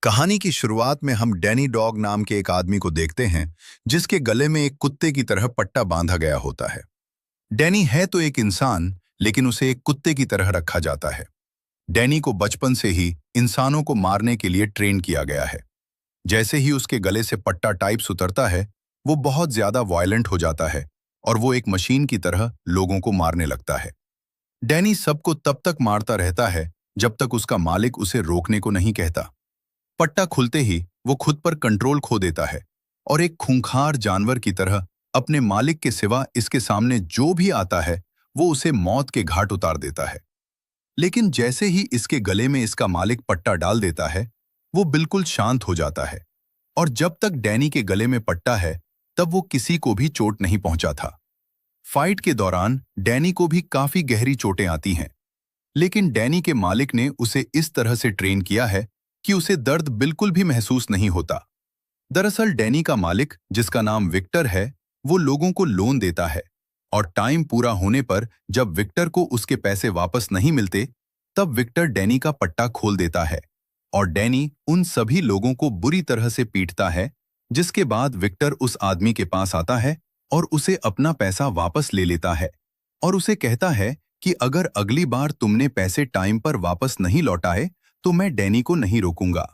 कहानी की शुरुआत में हम डैनी डॉग नाम के एक आदमी को देखते हैं जिसके गले में एक कुत्ते की तरह पट्टा बांधा गया होता है। डैनी है तो एक इंसान, लेकिन उसे एक कुत्ते की तरह रखा जाता है। डैनी को बचपन से ही इंसानों को मारने के लिए ट्रेन किया गया है। जैसे ही उसके गले से पट्टा टाइप्स उतरता है, वो बहुत ज्यादा वायलेंट हो जाता है और वो एक मशीन की तरह लोगों को मारने लगता है। डैनी सबको तब तक मारता रहता है जब तक उसका मालिक उसे रोकने को नहीं कहता। पट्टा खुलते ही वो खुद पर कंट्रोल खो देता है और एक खूंखार जानवर की तरह अपने मालिक के सिवा इसके सामने जो भी आता है वो उसे मौत के घाट उतार देता है। लेकिन जैसे ही इसके गले में इसका मालिक पट्टा डाल देता है, वो बिल्कुल शांत हो जाता है और जब तक डैनी के गले में पट्टा है तब वो किसी को भी चोट नहीं पहुंचा था। फाइट के दौरान डैनी को भी काफी गहरी चोटें आती हैं, लेकिन डैनी के मालिक ने उसे इस तरह से ट्रेन किया है कि उसे दर्द बिल्कुल भी महसूस नहीं होता। दरअसल डैनी का मालिक, जिसका नाम विक्टर है, वो लोगों को लोन देता है और टाइम पूरा होने पर जब विक्टर को उसके पैसे वापस नहीं मिलते, तब विक्टर डैनी का पट्टा खोल देता है और डैनी उन सभी लोगों को बुरी तरह से पीटता है। जिसके बाद विक्टर उस आदमी के पास आता है और उसे अपना पैसा वापस ले लेता है और उसे कहता है कि अगर अगली बार तुमने पैसे टाइम पर वापस नहीं लौटाए तो मैं डैनी को नहीं रोकूंगा।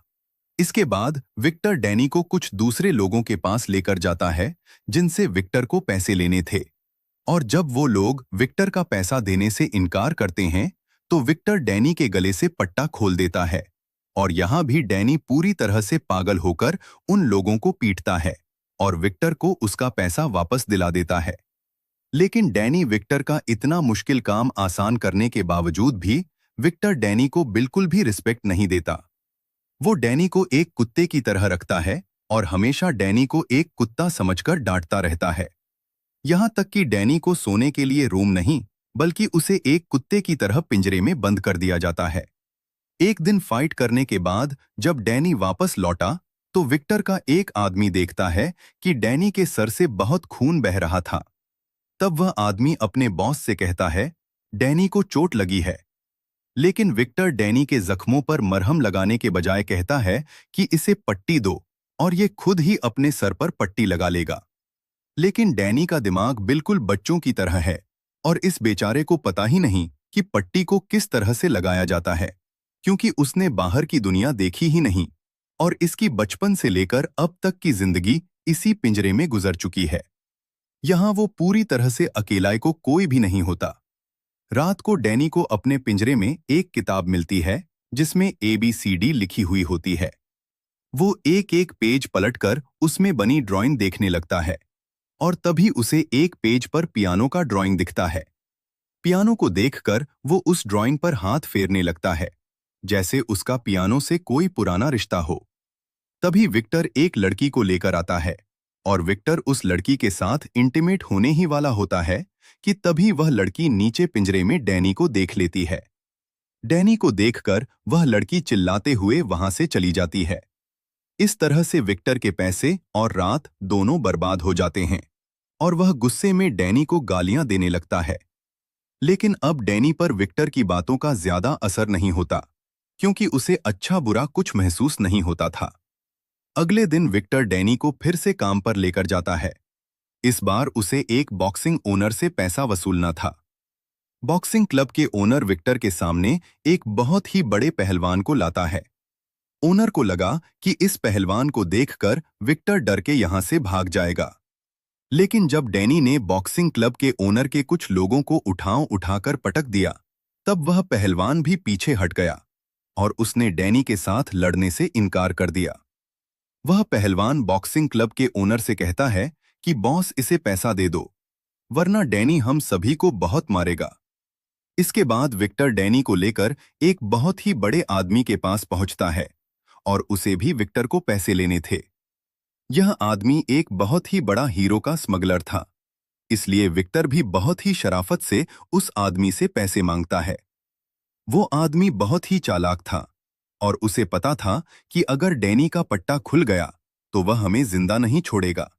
इसके बाद विक्टर डैनी को कुछ दूसरे लोगों के पास लेकर जाता है जिनसे विक्टर को पैसे लेने थे, और जब वो लोग विक्टर का पैसा देने से इनकार करते हैं तो विक्टर डैनी के गले से पट्टा खोल देता है और यहां भी डैनी पूरी तरह से पागल होकर उन लोगों को पीटता है और विक्टर को उसका पैसा वापस दिला देता है। लेकिन डैनी विक्टर का इतना मुश्किल काम आसान करने के बावजूद भी विक्टर डैनी को बिल्कुल भी रिस्पेक्ट नहीं देता। वो डैनी को एक कुत्ते की तरह रखता है और हमेशा डैनी को एक कुत्ता समझकर डांटता रहता है। यहां तक कि डैनी को सोने के लिए रूम नहीं, बल्कि उसे एक कुत्ते की तरह पिंजरे में बंद कर दिया जाता है। एक दिन फाइट करने के बाद जब डैनी वापस लौटा तो विक्टर का एक आदमी देखता है कि डैनी के सर से बहुत खून बह रहा था। तब वह आदमी अपने बॉस से कहता है, डैनी को चोट लगी है। लेकिन विक्टर डैनी के जख्मों पर मरहम लगाने के बजाय कहता है कि इसे पट्टी दो और ये खुद ही अपने सर पर पट्टी लगा लेगा। लेकिन डैनी का दिमाग बिल्कुल बच्चों की तरह है और इस बेचारे को पता ही नहीं कि पट्टी को किस तरह से लगाया जाता है, क्योंकि उसने बाहर की दुनिया देखी ही नहीं और इसकी बचपन से लेकर अब तक की जिंदगी इसी पिंजरे में गुजर चुकी है। यहां वो पूरी तरह से अकेलाई को कोई भी नहीं होता। रात को डैनी को अपने पिंजरे में एक किताब मिलती है जिसमें ABCD लिखी हुई होती है। वो एक एक पेज पलटकर उसमें बनी ड्राइंग देखने लगता है और तभी उसे एक पेज पर पियानो का ड्राइंग दिखता है। पियानो को देखकर वो उस ड्राइंग पर हाथ फेरने लगता है, जैसे उसका पियानो से कोई पुराना रिश्ता हो। तभी विक्टर एक लड़की को लेकर आता है और विक्टर उस लड़की के साथ इंटीमेट होने ही वाला होता है कि तभी वह लड़की नीचे पिंजरे में डैनी को देख लेती है। डैनी को देखकर वह लड़की चिल्लाते हुए वहां से चली जाती है। इस तरह से विक्टर के पैसे और रात दोनों बर्बाद हो जाते हैं और वह गुस्से में डैनी को गालियां देने लगता है। लेकिन अब डैनी पर विक्टर की बातों का ज्यादा असर नहीं होता, क्योंकि उसे अच्छा बुरा कुछ महसूस नहीं होता था। अगले दिन विक्टर डैनी को फिर से काम पर लेकर जाता है। इस बार उसे एक बॉक्सिंग ओनर से पैसा वसूलना था। बॉक्सिंग क्लब के ओनर विक्टर के सामने एक बहुत ही बड़े पहलवान को लाता है। ओनर को लगा कि इस पहलवान को देखकर विक्टर डर के यहां से भाग जाएगा। लेकिन जब डैनी ने बॉक्सिंग क्लब के ओनर के कुछ लोगों को उठाकर पटक दिया, तब वह पहलवान भी पीछे हट गया और उसने डैनी के साथ लड़ने से इनकार कर दिया। वह पहलवान बॉक्सिंग क्लब के ओनर से कहता है कि बॉस इसे पैसा दे दो, वरना डैनी हम सभी को बहुत मारेगा। इसके बाद विक्टर डैनी को लेकर एक बहुत ही बड़े आदमी के पास पहुंचता है और उसे भी विक्टर को पैसे लेने थे। यह आदमी एक बहुत ही बड़ा हीरो का स्मगलर था, इसलिए विक्टर भी बहुत ही शराफत से उस आदमी से पैसे मांगता है। वो आदमी बहुत ही चालाक था और उसे पता था कि अगर डैनी का पट्टा खुल गया तो वह हमें जिंदा नहीं छोड़ेगा।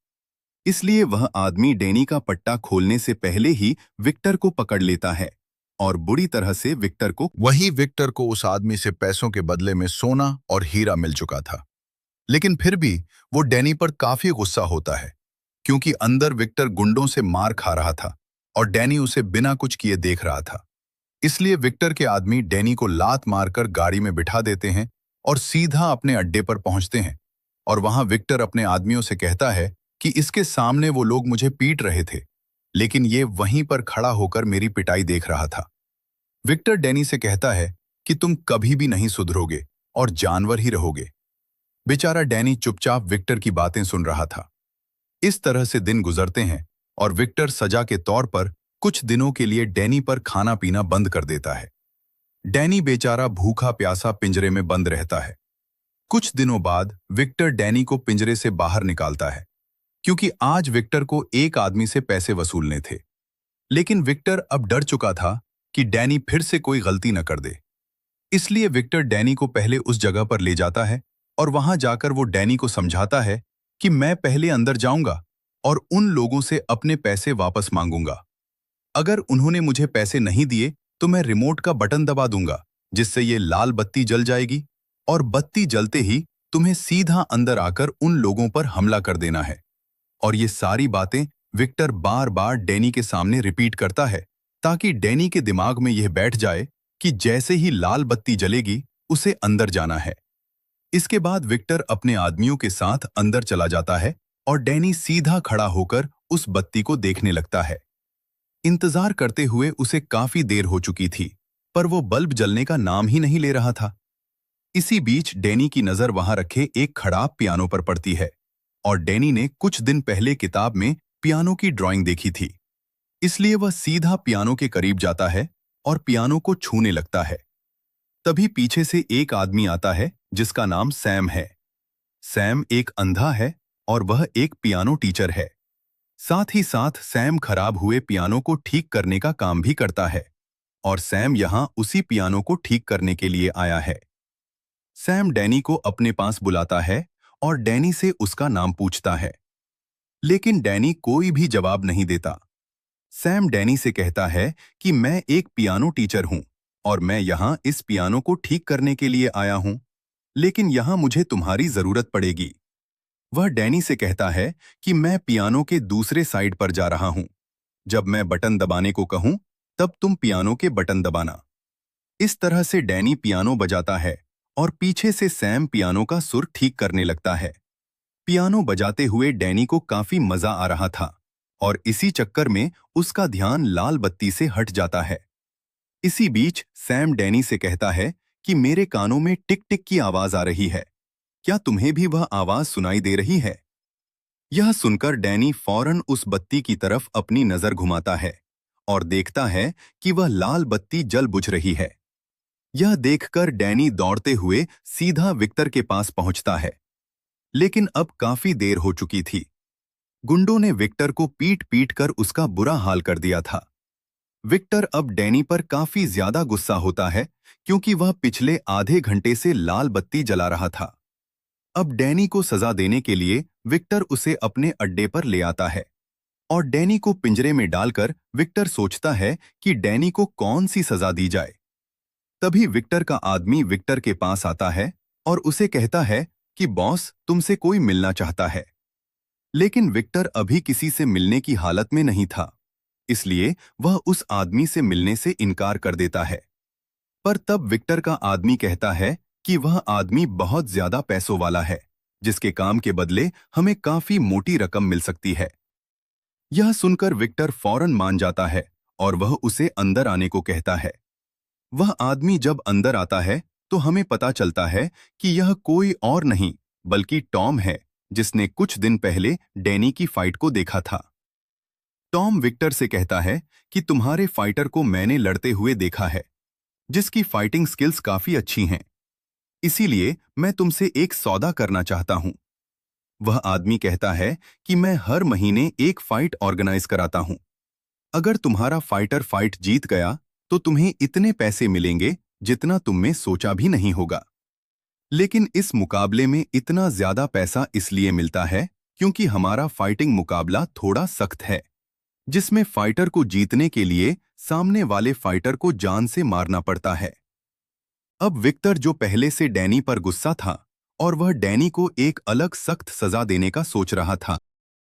इसलिए वह आदमी डैनी का पट्टा खोलने से पहले ही विक्टर को पकड़ लेता है और बुरी तरह से विक्टर को उस आदमी से पैसों के बदले में सोना और हीरा मिल चुका था। लेकिन फिर भी वो डैनी पर काफी गुस्सा होता है, क्योंकि अंदर विक्टर गुंडों से मार खा रहा था और डैनी उसे बिना कुछ किए देख रहा था। इसलिए विक्टर के आदमी डैनी को लात मारकर गाड़ी में बिठा देते हैं और सीधा अपने अड्डे पर पहुंचते हैं। और वहां विक्टर अपने आदमियों से कहता है कि इसके सामने वो लोग मुझे पीट रहे थे, लेकिन ये वहीं पर खड़ा होकर मेरी पिटाई देख रहा था। विक्टर डैनी से कहता है कि तुम कभी भी नहीं सुधरोगे और जानवर ही रहोगे। बेचारा डैनी चुपचाप विक्टर की बातें सुन रहा था। इस तरह से दिन गुजरते हैं और विक्टर सजा के तौर पर कुछ दिनों के लिए डैनी पर खाना पीना बंद कर देता है। डैनी बेचारा भूखा प्यासा पिंजरे में बंद रहता है। कुछ दिनों बाद विक्टर डैनी को पिंजरे से बाहर निकालता है, क्योंकि आज विक्टर को एक आदमी से पैसे वसूलने थे। लेकिन विक्टर अब डर चुका था कि डैनी फिर से कोई गलती न कर दे। इसलिए विक्टर डैनी को पहले उस जगह पर ले जाता है और वहां जाकर वो डैनी को समझाता है कि मैं पहले अंदर जाऊंगा और उन लोगों से अपने पैसे वापस मांगूंगा। अगर उन्होंने मुझे पैसे नहीं दिए तो मैं रिमोट का बटन दबा दूंगा, जिससे ये लाल बत्ती जल जाएगी और बत्ती जलते ही तुम्हें सीधा अंदर आकर उन लोगों पर हमला कर देना है। और ये सारी बातें विक्टर बार बार डैनी के सामने रिपीट करता है, ताकि डैनी के दिमाग में यह बैठ जाए कि जैसे ही लाल बत्ती जलेगी उसे अंदर जाना है। इसके बाद विक्टर अपने आदमियों के साथ अंदर चला जाता है और डैनी सीधा खड़ा होकर उस बत्ती को देखने लगता है। इंतजार करते हुए उसे काफी देर हो चुकी थी, पर वो बल्ब जलने का नाम ही नहीं ले रहा था। इसी बीच डैनी की नजर वहां रखे एक खराब पियानो पर पड़ती है और डैनी ने कुछ दिन पहले किताब में पियानो की ड्राइंग देखी थी। इसलिए वह सीधा पियानो के करीब जाता है और पियानो को छूने लगता है। तभी पीछे से एक आदमी आता है जिसका नाम सैम है। सैम एक अंधा है और वह एक पियानो टीचर है। साथ ही साथ सैम खराब हुए पियानो को ठीक करने का काम भी करता है और सैम यहां उसी पियानो को ठीक करने के लिए आया है। सैम डैनी को अपने पास बुलाता है और डैनी से उसका नाम पूछता है, लेकिन डैनी कोई भी जवाब नहीं देता। सैम डैनी से कहता है कि मैं एक पियानो टीचर हूं और मैं यहां इस पियानो को ठीक करने के लिए आया हूं, लेकिन यहां मुझे तुम्हारी जरूरत पड़ेगी। वह डैनी से कहता है कि मैं पियानो के दूसरे साइड पर जा रहा हूं। जब मैं बटन दबाने को कहूं, तब तुम पियानो के बटन दबाना। इस तरह से डैनी पियानो बजाता है और पीछे से सैम पियानो का सुर ठीक करने लगता है। पियानो बजाते हुए डैनी को काफी मजा आ रहा था और इसी चक्कर में उसका ध्यान लाल बत्ती से हट जाता है। इसी बीच सैम डैनी से कहता है कि मेरे कानों में टिक टिक की आवाज आ रही है, क्या तुम्हें भी वह आवाज सुनाई दे रही है? यह सुनकर डैनी फौरन उस बत्ती की तरफ अपनी नजर घुमाता है और देखता है कि वह लाल बत्ती जल बुझ रही है। यह देखकर डैनी दौड़ते हुए सीधा विक्टर के पास पहुंचता है, लेकिन अब काफी देर हो चुकी थी। गुंडों ने विक्टर को पीट पीट कर उसका बुरा हाल कर दिया था। विक्टर अब डैनी पर काफी ज्यादा गुस्सा होता है, क्योंकि वह पिछले आधे घंटे से लाल बत्ती जला रहा था। अब डैनी को सजा देने के लिए विक्टर उसे अपने अड्डे पर ले आता है और डैनी को पिंजरे में डालकर विक्टर सोचता है कि डैनी को कौन सी सजा दी जाए। तभी विक्टर का आदमी विक्टर के पास आता है और उसे कहता है कि बॉस, तुमसे कोई मिलना चाहता है। लेकिन विक्टर अभी किसी से मिलने की हालत में नहीं था, इसलिए वह उस आदमी से मिलने से इनकार कर देता है। पर तब विक्टर का आदमी कहता है कि वह आदमी बहुत ज्यादा पैसों वाला है, जिसके काम के बदले हमें काफी मोटी रकम मिल सकती है। यह सुनकर विक्टर फौरन मान जाता है और वह उसे अंदर आने को कहता है। वह आदमी जब अंदर आता है तो हमें पता चलता है कि यह कोई और नहीं बल्कि टॉम है, जिसने कुछ दिन पहले डैनी की फाइट को देखा था। टॉम विक्टर से कहता है कि तुम्हारे फाइटर को मैंने लड़ते हुए देखा है, जिसकी फाइटिंग स्किल्स काफी अच्छी हैं। इसीलिए मैं तुमसे एक सौदा करना चाहता हूं। वह आदमी कहता है कि मैं हर महीने एक फाइट ऑर्गेनाइज कराता हूं। अगर तुम्हारा फाइटर फाइट जीत गया तो तुम्हें इतने पैसे मिलेंगे जितना तुमने सोचा भी नहीं होगा। लेकिन इस मुकाबले में इतना ज्यादा पैसा इसलिए मिलता है क्योंकि हमारा फाइटिंग मुकाबला थोड़ा सख्त है, जिसमें फाइटर को जीतने के लिए सामने वाले फाइटर को जान से मारना पड़ता है। अब विक्टर, जो पहले से डैनी पर गुस्सा था और वह डैनी को एक अलग सख्त सजा देने का सोच रहा था,